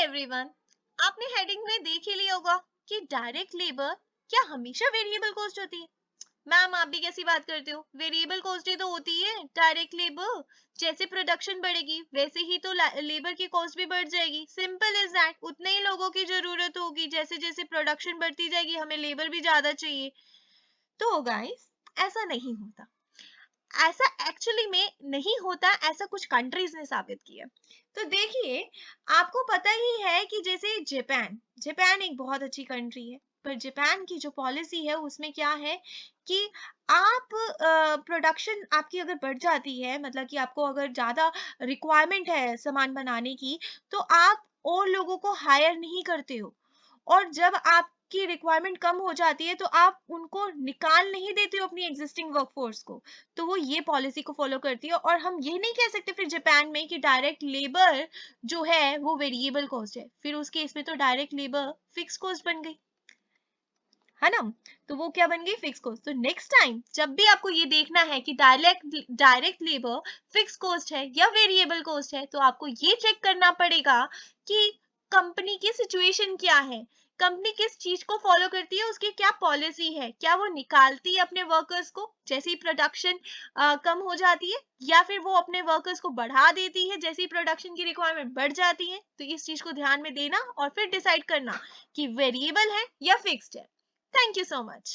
Everyone, आपने heading में देख ही लिया होगा कि डायरेक्ट लेबर क्या हमेशा वेरिएबल कॉस्ट होती है। मैम आप भी कैसी बात करते हो, वेरिएबल कॉस्ट ही तो होती है डायरेक्ट लेबर। जैसे प्रोडक्शन बढ़ेगी वैसे ही तो लेबर की कॉस्ट भी बढ़ जाएगी, सिंपल इज दैट। उतने ही लोगों की जरूरत होगी, जैसे जैसे प्रोडक्शन बढ़ती जाएगी हमें लेबर भी ज्यादा चाहिए। तो गाइस ऐसा नहीं होता, ऐसा एक्चुअली में नहीं होता, ऐसा कुछ कंट्रीज ने साबित किया। तो देखिए, आपको पता ही है कि जैसे जापान जापान एक बहुत अच्छी कंट्री है, पर जापान की जो पॉलिसी है उसमें क्या है कि आप प्रोडक्शन आपकी अगर बढ़ जाती है, मतलब कि आपको अगर ज्यादा रिक्वायरमेंट है सामान बनाने की, तो आप और लोगों को हायर नहीं करते हो। और जब आपकी रिक्वायरमेंट कम हो जाती है तो आप उनको निकाल नहीं देते हो अपनी एग्जिस्टिंग वर्कफोर्स को। तो वो ये पॉलिसी को फॉलो करती है, और हम ये नहीं कह सकते फिर जापान में कि डायरेक्ट लेबर जो है वो वेरिएबल कॉस्ट है, फिर उस केस में तो डायरेक्ट लेबर फिक्स कॉस्ट बन गई, है ना। तो वो क्या बन गई, फिक्स कॉस्ट। तो नेक्स्ट टाइम जब भी आपको ये देखना है कि डायरेक्ट लेबर फिक्स कॉस्ट है या वेरिएबल कॉस्ट है, तो आपको ये चेक करना पड़ेगा कि कंपनी की सिचुएशन क्या है, कंपनी किस चीज को फॉलो करती है, उसकी क्या पॉलिसी है, क्या वो निकालती है अपने वर्कर्स को जैसे ही प्रोडक्शन कम हो जाती है, या फिर वो अपने वर्कर्स को बढ़ा देती है जैसे ही प्रोडक्शन की रिक्वायरमेंट बढ़ जाती है। तो इस चीज को ध्यान में देना और फिर डिसाइड करना कि वेरिएबल है या फिक्स्ड है। Thank you so much.